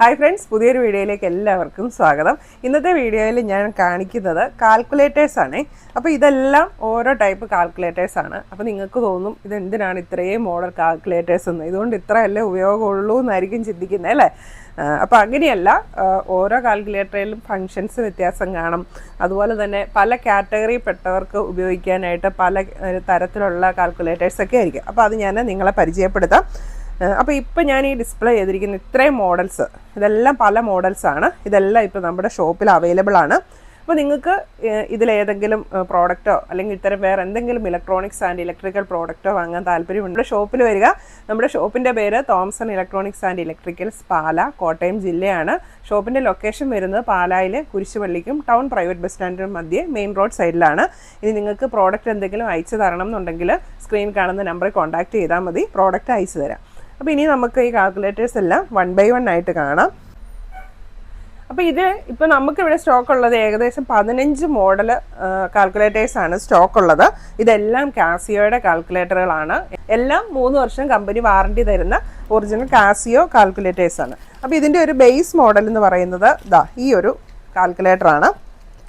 Hi friends, പുതിയൊരു വീഡിയോയിലേക്ക് എല്ലാവർക്കും സ്വാഗതം. ഇന്നത്തെ വീഡിയോയിൽ ഞാൻ കാണിക്കുന്നത് കാൽക്കുലേറ്റേഴ്സ് ആണ്. അപ്പോൾ ഇതെല്ലാം ഓരോ ടൈപ്പ് കാൽക്കുലേറ്റേഴ്സ് ആണ്. അപ്പോൾ നിങ്ങൾക്ക് തോന്നും ഇത് എന്തിനാണ് ഇത്രയും മോഡൽ കാൽക്കുലേറ്റേഴ്സ് എന്ന്. ഇതുകൊണ്ട് ഇത്രയല്ലേ ഉപയോഗമുള്ളൂ എന്നായിരിക്കും ചിന്തിക്കുന്നത് അല്ലേ? അപ്പോൾ അങ്ങനെയല്ല, ഓരോ കാൽക്കുലേറ്ററിലും ഫങ്ഷൻസ് വ്യത്യാസം കാണും. അതുപോലെ തന്നെ പല കാറ്റഗറി പെട്ടവർക്ക് ഉപയോഗിക്കാനായിട്ട് പല തരത്തിലുള്ള കാൽക്കുലേറ്റേഴ്സൊക്കെ ആയിരിക്കും. അപ്പോൾ അത് ഞാൻ നിങ്ങളെ പരിചയപ്പെടുത്താം. അപ്പോൾ ഇപ്പോൾ ഞാൻ ഈ ഡിസ്പ്ലേ ചെയ്തിരിക്കുന്ന ഇത്രയും മോഡൽസ്, ഇതെല്ലാം പല മോഡൽസാണ്. ഇതെല്ലാം ഇപ്പോൾ നമ്മുടെ ഷോപ്പിൽ അവൈലബിൾ ആണ്. അപ്പോൾ നിങ്ങൾക്ക് ഇതിലേതെങ്കിലും പ്രോഡക്റ്റോ അല്ലെങ്കിൽ ഇത്തരം വേറെ എന്തെങ്കിലും ഇലക്ട്രോണിക്സ് ആൻഡ് ഇലക്ട്രിക്കൽ പ്രോഡക്റ്റോ വാങ്ങാൻ താല്പര്യമുണ്ട്, നമ്മുടെ ഷോപ്പിൽ വരിക. നമ്മുടെ ഷോപ്പിൻ്റെ പേര് തോംസൺ ഇലക്ട്രോണിക്സ് ആൻഡ് ഇലക്ട്രിക്കൽസ്, പാല, കോട്ടയം ജില്ലയാണ്. ഷോപ്പിൻ്റെ ലൊക്കേഷൻ വരുന്നത് പാലായിൽ കുരിശുപള്ളിക്കും ടൗൺ പ്രൈവറ്റ് ബസ് സ്റ്റാൻഡിനും മധ്യേ മെയിൻ റോഡ് സൈഡിലാണ്. ഇനി നിങ്ങൾക്ക് പ്രോഡക്റ്റ് എന്തെങ്കിലും അയച്ചു തരണം എന്നുണ്ടെങ്കിൽ സ്ക്രീൻ കാണുന്ന നമ്പറിൽ കോൺടാക്ട് ചെയ്താൽ മതി, പ്രോഡക്റ്റ് അയച്ചു തരാം. അപ്പോൾ ഇനി നമുക്ക് ഈ കാൽക്കുലേറ്റേഴ്സ് എല്ലാം 1 by 1 ആയിട്ട് കാണാം. അപ്പോൾ ഇത് ഇപ്പോൾ നമുക്കിവിടെ സ്റ്റോക്ക് ഉള്ളത് ഏകദേശം 15 മോഡൽ കാൽക്കുലേറ്റേഴ്സാണ് സ്റ്റോക്ക് ഉള്ളത്. ഇതെല്ലാം കാസിയോയുടെ കാൽക്കുലേറ്ററുകളാണ്. എല്ലാം 3 വർഷം കമ്പനി വാറണ്ടി തരുന്ന ഒറിജിനൽ കാസിയോ കാൽക്കുലേറ്റേഴ്സാണ്. അപ്പോൾ ഇതിൻ്റെ ഒരു ബേസ് മോഡൽ എന്ന് പറയുന്നത് ഈ ഒരു കാൽക്കുലേറ്ററാണ്,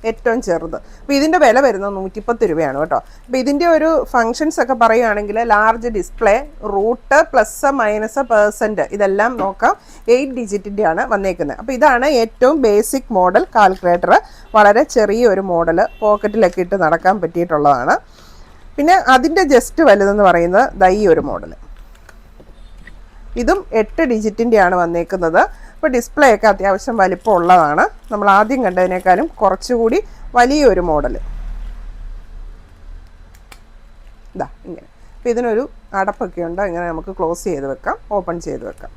ഏറ്റവും ചെറുത്. അപ്പോൾ ഇതിൻ്റെ വില വരുന്നത് 110 രൂപയാണ് കേട്ടോ. അപ്പോൾ ഇതിൻ്റെ ഒരു ഫങ്ഷൻസ് ഒക്കെ പറയുകയാണെങ്കിൽ large display, root, plus minus, percent, ഇതെല്ലാം നോക്കാം. 8 ഡിജിറ്റിൻ്റെയാണ് വന്നേക്കുന്നത്. അപ്പോൾ ഇതാണ് ഏറ്റവും ബേസിക് മോഡൽ കാൽക്കുലേറ്റർ. വളരെ ചെറിയൊരു മോഡൽ, പോക്കറ്റിലൊക്കെ ഇട്ട് നടക്കാൻ പറ്റിയിട്ടുള്ളതാണ്. പിന്നെ അതിൻ്റെ ജസ്റ്റ് വലുതെന്ന് പറയുന്നത് ഈ ഒരു മോഡൽ. ഇതും 8 ഡിജിറ്റിൻ്റെയാണ് വന്നേക്കുന്നത്. അപ്പോൾ ഡിസ്പ്ലേ ഒക്കെ അത്യാവശ്യം വലിപ്പം ഉള്ളതാണ്. നമ്മൾ ആദ്യം കണ്ടതിനേക്കാളും കുറച്ചുകൂടി വലിയൊരു മോഡൽ. ഇങ്ങനെ. അപ്പോൾ ഇതിനൊരു അടപ്പൊക്കെ ഉണ്ട്, ഇങ്ങനെ നമുക്ക് ക്ലോസ് ചെയ്ത് വെക്കാം, ഓപ്പൺ ചെയ്ത് വെക്കാം.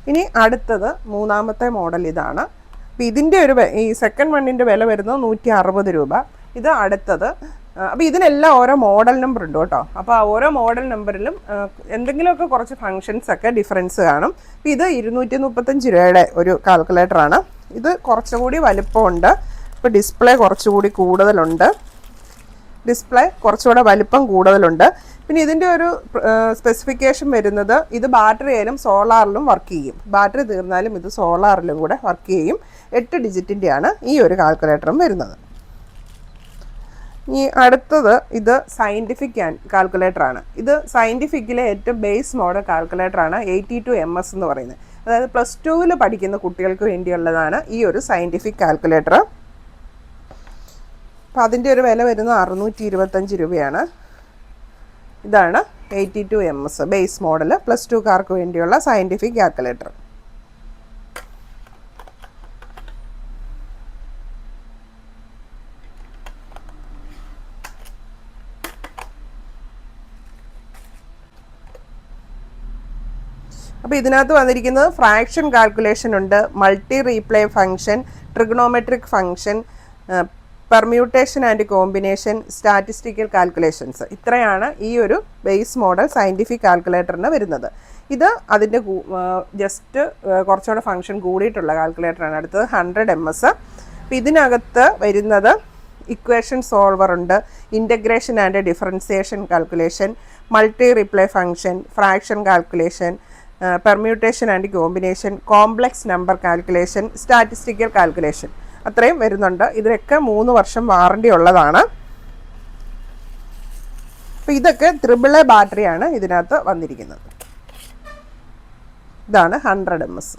ഇനി അടുത്തത് മൂന്നാമത്തെ മോഡൽ ഇതാണ്. അപ്പോൾ ഇതിൻ്റെ ഒരു ഈ സെക്കൻഡ് വണ്ണിൻ്റെ വില വരുന്നത് 160 രൂപ. ഇത് അടുത്തത്. അപ്പോൾ ഇതിനെല്ലാം ഓരോ മോഡൽ നമ്പർ ഉണ്ട് കേട്ടോ. അപ്പോൾ ആ ഓരോ മോഡൽ നമ്പറിലും എന്തെങ്കിലുമൊക്കെ കുറച്ച് ഫങ്ഷൻസ് ഒക്കെ ഡിഫറൻസ് കാണും. അപ്പോൾ ഇത് 235 രൂപയുടെ ഒരു കാൽക്കുലേറ്ററാണ്. ഇത് കുറച്ചുകൂടി വലിപ്പമുണ്ട്. ഇപ്പോൾ ഡിസ്പ്ലേ കുറച്ചുകൂടി കൂടുതലുണ്ട്, ഡിസ്പ്ലേ കുറച്ചുകൂടെ വലിപ്പം കൂടുതലുണ്ട്. പിന്നെ ഇതിൻ്റെ ഒരു സ്പെസിഫിക്കേഷൻ വരുന്നത് ഇത് ബാറ്ററിയിലും സോളാറിലും വർക്ക് ചെയ്യും. ബാറ്ററി തീർന്നാലും ഇത് സോളാറിലും കൂടെ വർക്ക് ചെയ്യും. 8 ഡിജിറ്റിൻ്റെയാണ് ഈ ഒരു കാൽക്കുലേറ്ററും വരുന്നത്. ഈ അടുത്തത് ഇത് സയൻറ്റിഫിക് കാൽക്കുലേറ്ററാണ്. ഇത് സയൻറ്റിഫിക്കിലെ ഏറ്റവും ബേസ് മോഡൽ കാൽക്കുലേറ്ററാണ്. 82 MS എന്ന് പറയുന്നത്. അതായത് +2 പഠിക്കുന്ന കുട്ടികൾക്ക് വേണ്ടിയുള്ളതാണ് ഈ ഒരു സയൻറ്റിഫിക് കാൽക്കുലേറ്റർ. അപ്പോൾ അതിൻ്റെ ഒരു വില വരുന്നത് 625 രൂപയാണ്. ഇതാണ് 82 MS ബേസ് മോഡൽ +2കാർക്ക് വേണ്ടിയുള്ള സയൻറ്റിഫിക് കാൽക്കുലേറ്റർ. അപ്പോൾ ഇതിനകത്ത് വന്നിരിക്കുന്നത് ഫ്രാക്ഷൻ കാൽക്കുലേഷൻ ഉണ്ട്, multi replay function, trigonometric function, permutation and combination, statistical calculations. ഇത്രയാണ് ഈ ഒരു ബേസ് മോഡൽ സയൻറ്റിഫിക് കാൽക്കുലേറ്ററിന് വരുന്നത്. ഇത് അതിൻ്റെ ജസ്റ്റ് കുറച്ചുകൂടെ ഫംഗ്ഷൻ കൂടിയിട്ടുള്ള കാൽക്കുലേറ്ററാണ്. അടുത്തത് 100 MS. അപ്പോൾ ഇതിനകത്ത് വരുന്നത് ഇക്വേഷൻ സോൾവർ ഉണ്ട്, integration and differentiation calculation, multi replay function, fraction calculation, permutation and combination, complex number calculation, statistical calculation, അത്രയും വരുന്നുണ്ട്. ഇതിനൊക്കെ 3 വർഷം വാറണ്ടി ഉള്ളതാണ്. അപ്പോൾ ഇതൊക്കെ AAA ബാറ്ററിയാണ് ഇതിനകത്ത് വന്നിരിക്കുന്നത്. ഇതാണ് 100 MS.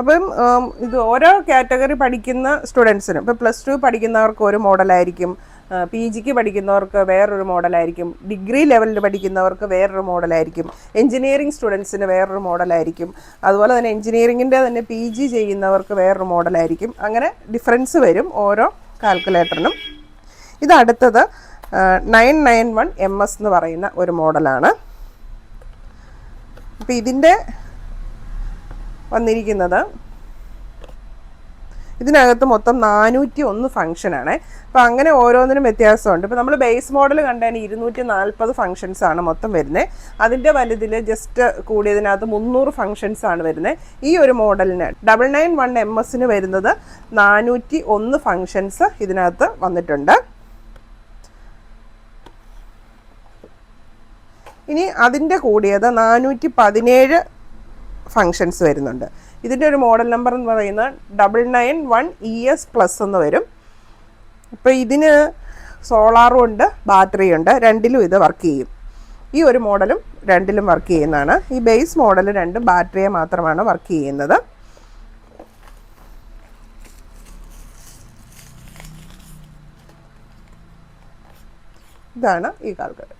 അപ്പം ഇത് ഓരോ കാറ്റഗറി പഠിക്കുന്ന സ്റ്റുഡൻസിനും, ഇപ്പോൾ +2 പഠിക്കുന്നവർക്ക് ഒരു മോഡലായിരിക്കും, PGക്ക് പഠിക്കുന്നവർക്ക് വേറൊരു മോഡലായിരിക്കും, ഡിഗ്രി ലെവലിൽ പഠിക്കുന്നവർക്ക് വേറൊരു മോഡലായിരിക്കും, എൻജിനീയറിംഗ് സ്റ്റുഡൻസിന് വേറൊരു മോഡലായിരിക്കും, അതുപോലെ തന്നെ എൻജിനീയറിങ്ങിൻ്റെ തന്നെ PG ചെയ്യുന്നവർക്ക് വേറൊരു മോഡലായിരിക്കും. അങ്ങനെ ഡിഫറൻസ് വരും ഓരോ കാൽക്കുലേറ്ററിനും. ഇത് അടുത്തത് 991 MS എന്ന് പറയുന്ന ഒരു മോഡലാണ്. അപ്പോൾ ഇതിൻ്റെ വന്നിരിക്കുന്നത് ഇതിനകത്ത് മൊത്തം 401 ഫംഗ്ഷനാണ്. അപ്പോൾ അങ്ങനെ ഓരോന്നിനും വ്യത്യാസമുണ്ട്. ഇപ്പോൾ നമ്മൾ ബേസ് മോഡൽ കണ്ടതിന് 240 ഫംഗ്ഷൻസ് ആണ് മൊത്തം വരുന്നത്. അതിൻ്റെ വലുതിൽ ജസ്റ്റ് കൂടിയതിനകത്ത് 300 ഫംഗ്ഷൻസ് ആണ് വരുന്നത്. ഈ ഒരു മോഡലിന് 991 MS വരുന്നത് 401 ഫംഗ്ഷൻസ് ഇതിനകത്ത് വന്നിട്ടുണ്ട്. ഇനി അതിൻ്റെ കൂടിയത് 417 ഫങ്ഷൻസ് വരുന്നുണ്ട്. ഇതിൻ്റെ ഒരു മോഡൽ നമ്പർ എന്ന് പറയുന്നത് 991 ES+ എന്ന് വരും. ഇപ്പോൾ ഇതിന് സോളാറും ഉണ്ട്, ബാറ്ററിയും ഉണ്ട്. രണ്ടിലും ഇത് വർക്ക് ചെയ്യും. ഈ ഒരു മോഡലും രണ്ടിലും വർക്ക് ചെയ്യുന്നതാണ്. ഈ ബേസ് മോഡൽ രണ്ടും ബാറ്ററിയെ മാത്രമാണ് വർക്ക് ചെയ്യുന്നത്. ഇതാണ് ഈ കാൽക്കുലേറ്റർ.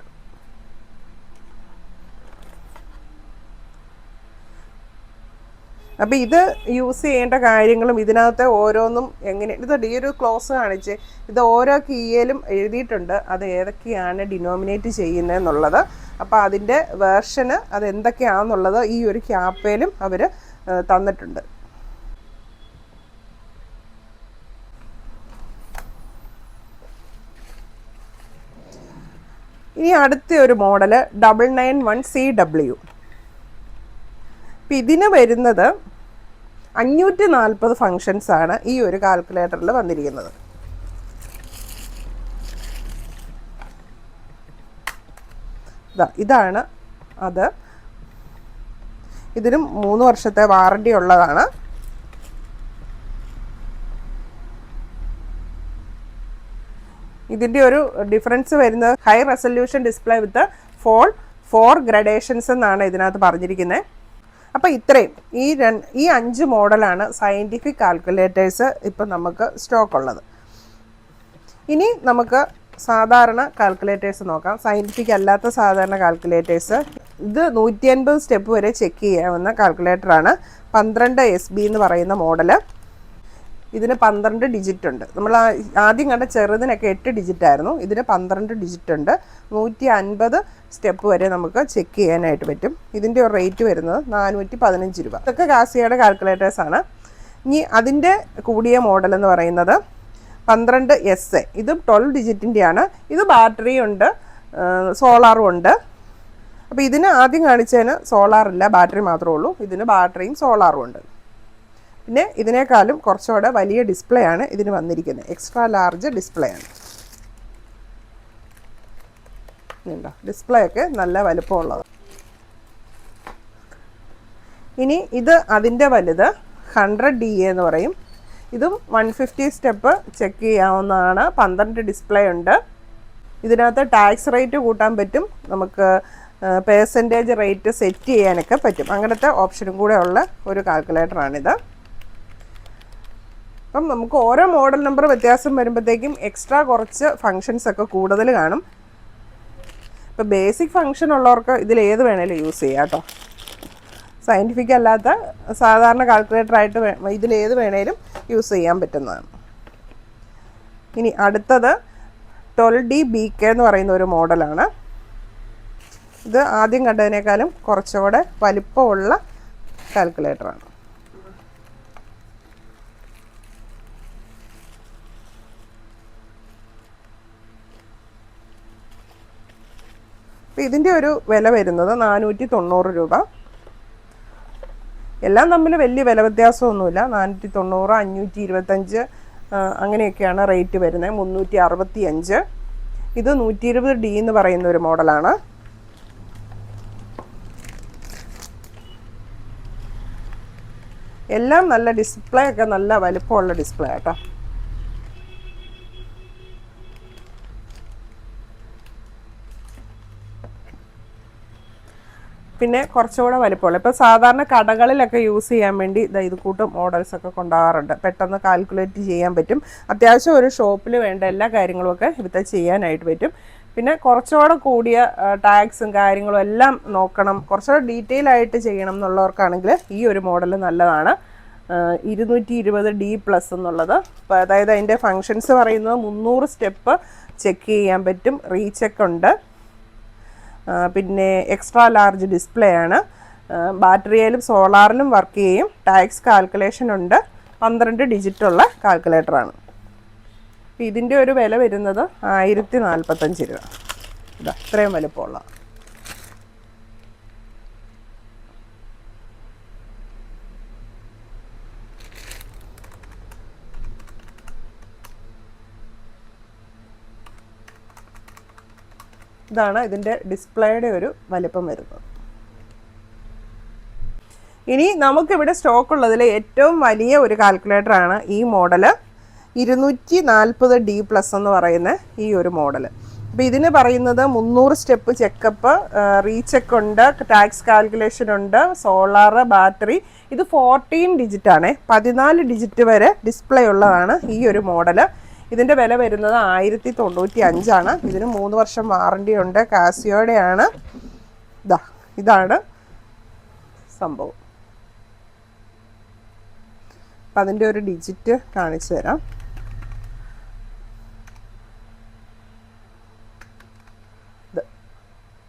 അപ്പോൾ ഇത് യൂസ് ചെയ്യേണ്ട കാര്യങ്ങളും ഇതിനകത്തെ ഓരോന്നും എങ്ങനെ ഇത് ഈ ഒരു ക്ലോസ് കാണിച്ച് ഇത് ഓരോ കീയിലും എഴുതിയിട്ടുണ്ട് അത് ഏതൊക്കെയാണ് ഡിനോമിനേറ്റ് ചെയ്യുന്നതെന്നുള്ളത്. അപ്പോൾ അതിൻ്റെ വേർഷന് അത് എന്തൊക്കെയാണെന്നുള്ളത് ഈ ഒരു ക്യാപ്പയിലും അവർ തന്നിട്ടുണ്ട്. ഇനി അടുത്ത ഒരു മോഡല് 991 CW. ഇതിന് വരുന്നത് 540 ഫങ്ഷൻസ് ആണ് ഈ ഒരു കാൽക്കുലേറ്ററിൽ വന്നിരിക്കുന്നത്. ഇതാണ് അത്. ഇതിനും 3 വർഷത്തെ വാറണ്ടി ഉള്ളതാണ്. ഇതിൻ്റെ ഒരു ഡിഫറൻസ് വരുന്നത് ഹൈ റെസൊല്യൂഷൻ ഡിസ്പ്ലേ വിത്ത് 4 ഗ്രഡേഷൻസ് എന്നാണ് ഇതിനകത്ത് പറഞ്ഞിരിക്കുന്നത്. അപ്പോൾ ഇത്രയും ഈ 5 മോഡലാണ് സയൻറ്റിഫിക് കാൽക്കുലേറ്റേഴ്സ് ഇപ്പം നമുക്ക് സ്റ്റോക്ക് ഉള്ളത്. ഇനി നമുക്ക് സാധാരണ കാൽക്കുലേറ്റേഴ്സ് നോക്കാം. സയൻറ്റിഫിക് അല്ലാത്ത സാധാരണ കാൽക്കുലേറ്റേഴ്സ്. ഇത് 150 സ്റ്റെപ്പ് വരെ ചെക്ക് ചെയ്യാവുന്ന കാൽക്കുലേറ്ററാണ്. 12 SB എന്ന് പറയുന്ന മോഡല്. ഇതിന് 12 ഡിജിറ്റ് ഉണ്ട്. നമ്മൾ ആദ്യം കണ്ട ചെറുതിനൊക്കെ 8 ഡിജിറ്റ് ആയിരുന്നു. ഇതിന് 12 ഡിജിറ്റ് ഉണ്ട്. 150 സ്റ്റെപ്പ് വരെ നമുക്ക് ചെക്ക് ചെയ്യാനായിട്ട് പറ്റും. ഇതിൻ്റെ ഒരു റേറ്റ് വരുന്നത് 415 രൂപ. ഇതൊക്കെ കാസിയയുടെ കാൽക്കുലേറ്റേഴ്സാണ്. ഇനി അതിൻ്റെ കൂടിയ മോഡൽ എന്ന് പറയുന്നത് 12 SA. ഇത് 12 ഡിജിറ്റിൻ്റെയാണ്. ഇത് ബാറ്ററിയും ഉണ്ട്, സോളാറും ഉണ്ട്. അപ്പോൾ ഇതിന് ആദ്യം കാണിച്ചതിന് സോളാറില്ല, ബാറ്ററി മാത്രമേ ഉള്ളൂ. ഇതിന് ബാറ്ററിയും സോളാറും ഉണ്ട്. പിന്നെ ഇതിനേക്കാളും കുറച്ചുകൂടെ വലിയ ഡിസ്പ്ലേ ആണ് ഇതിന് വന്നിരിക്കുന്നത്. എക്സ്ട്രാ ലാർജ് ഡിസ്പ്ലേ ആണ്. ഡിസ്പ്ലേ ഒക്കെ നല്ല വലുപ്പമുള്ളത്. ഇനി ഇത് അതിൻ്റെ വലുത് 100 DA എന്ന് പറയും. ഇതും 150 സ്റ്റെപ്പ് ചെക്ക് ചെയ്യാവുന്നതാണ്. 12 ഡിസ്പ്ലേ ഉണ്ട്. ഇതിനകത്ത് ടാക്സ് റേറ്റ് കൂട്ടാൻ പറ്റും, നമുക്ക് പെർസെൻറ്റേജ് റേറ്റ് സെറ്റ് ചെയ്യാനൊക്കെ പറ്റും. അങ്ങനത്തെ ഓപ്ഷനും കൂടെ ഉള്ള ഒരു കാൽക്കുലേറ്ററാണിത്. അപ്പം നമുക്ക് ഓരോ മോഡൽ നമ്പർ വ്യത്യാസം വരുമ്പോഴത്തേക്കും എക്സ്ട്രാ കുറച്ച് ഫങ്ഷൻസ് ഒക്കെ കൂടുതൽ കാണും. ഇപ്പോൾ ബേസിക് ഫങ്ഷൻ ഉള്ളവർക്ക് ഇതിലേത് വേണേലും യൂസ് ചെയ്യാം കേട്ടോ. സയൻറ്റിഫിക് അല്ലാത്ത സാധാരണ കാൽക്കുലേറ്ററായിട്ട് ഇതിലേത് വേണേലും യൂസ് ചെയ്യാൻ പറ്റുന്നതാണ്. ഇനി അടുത്തത് 12D BK എന്ന് പറയുന്ന ഒരു മോഡലാണ്. ഇത് ആദ്യം കണ്ടതിനേക്കാളും കുറച്ചുകൂടെ വലിപ്പമുള്ള കാൽക്കുലേറ്ററാണ്. അപ്പോൾ ഇതിൻ്റെ ഒരു വില വരുന്നത് 490 രൂപ. എല്ലാം തമ്മിൽ വലിയ വില വ്യത്യാസമൊന്നുമില്ല. 490, 525 അങ്ങനെയൊക്കെയാണ് റേറ്റ് വരുന്നത്. 365. ഇത് 120D എന്ന് പറയുന്ന ഒരു മോഡലാണ്. എല്ലാം നല്ല ഡിസ്പ്ലേ ഒക്കെ നല്ല വലുപ്പമുള്ള ഡിസ്പ്ലേ കേട്ടോ. പിന്നെ കുറച്ചുകൂടെ വലിപ്പമുള്ള ഇപ്പോൾ സാധാരണ കടകളിലൊക്കെ യൂസ് ചെയ്യാൻ വേണ്ടി ഇത് കൂട്ടും മോഡൽസൊക്കെ കൊണ്ടുപോകാറുണ്ട്. പെട്ടെന്ന് കാൽക്കുലേറ്റ് ചെയ്യാൻ പറ്റും. അത്യാവശ്യം ഒരു ഷോപ്പിൽ വേണ്ട എല്ലാ കാര്യങ്ങളുമൊക്കെ ഇവിടുത്തെ ചെയ്യാനായിട്ട് പറ്റും. പിന്നെ കുറച്ചുകൂടെ കൂടിയ ടാക്സും കാര്യങ്ങളും എല്ലാം നോക്കണം, കുറച്ചുകൂടെ ഡീറ്റെയിൽ ആയിട്ട് ചെയ്യണം എന്നുള്ളവർക്കാണെങ്കിൽ ഈ ഒരു മോഡൽ നല്ലതാണ്. 220D+ എന്നുള്ളത്. അപ്പോൾ അതായത് അതിൻ്റെ ഫങ്ഷൻസ് പറയുന്നത് 300 സ്റ്റെപ്പ് ചെക്ക് ചെയ്യാൻ പറ്റും, റീചെക്ക് ഉണ്ട്, പിന്നെ എക്സ്ട്രാ ലാർജ് ഡിസ്പ്ലേ ആണ്, ബാറ്ററിയിലും സോളാറിലും വർക്ക് ചെയ്യും, ടാക്സ് കാൽക്കുലേഷൻ ഉണ്ട്, 12 ഡിജിറ്റുള്ള കാൽക്കുലേറ്ററാണ്. ഇതിൻ്റെ ഒരു വില വരുന്നത് 1045 രൂപ. ഇതാ ഇത്രയും വലുപ്പമുള്ള. ഇതാണ് ഇതിൻ്റെ ഡിസ്പ്ലേയുടെ ഒരു വലിപ്പം വരുന്നത്. ഇനി നമുക്കിവിടെ സ്റ്റോക്കുള്ളതിൽ ഏറ്റവും വലിയ ഒരു കാൽക്കുലേറ്ററാണ് ഈ മോഡല് 240D+ എന്ന് പറയുന്ന ഈ ഒരു മോഡൽ. അപ്പോൾ ഇതിന് പറയുന്നത് 300 സ്റ്റെപ്പ് ചെക്കപ്പ്, റീചെക്ക് ഉണ്ട്, ടാക്സ് കാൽക്കുലേഷൻ ഉണ്ട്, സോളാർ, ബാറ്ററി. ഇത് 14 ഡിജിറ്റാണ്, 14 ഡിജിറ്റ് വരെ ഡിസ്പ്ലേ ഉള്ളതാണ് ഈ ഒരു മോഡല്. ഇതിൻ്റെ വില വരുന്നത് 1095 ഇതിന് 3 വർഷം വാറണ്ടി ഉണ്ട്. കാസിയോയുടെ ആണ്. ഇതാണ് സംഭവം. അപ്പം അതിൻ്റെ ഒരു ഡിജിറ്റ് കാണിച്ചു തരാം. ഇത്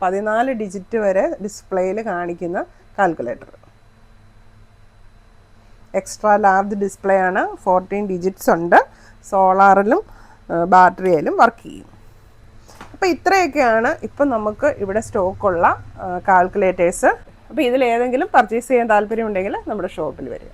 14 ഡിജിറ്റ് വരെ ഡിസ്പ്ലേയിൽ കാണിക്കുന്ന കാൽക്കുലേറ്റർ. എക്സ്ട്രാ ലാർജ് ഡിസ്പ്ലേ ആണ്. 14 ഡിജിറ്റ്സ് ഉണ്ട്. സോളാറിലും ബാറ്ററിയിലും വർക്ക് ചെയ്യും. അപ്പോൾ ഇത്രയൊക്കെയാണ് ഇപ്പം നമുക്ക് ഇവിടെ സ്റ്റോക്കുള്ള കാൽക്കുലേറ്റേഴ്സ്. അപ്പോൾ ഇതിലേതെങ്കിലും പർച്ചേസ് ചെയ്യാൻ താല്പര്യമുണ്ടെങ്കിൽ നമ്മുടെ ഷോപ്പിൽ വരിക.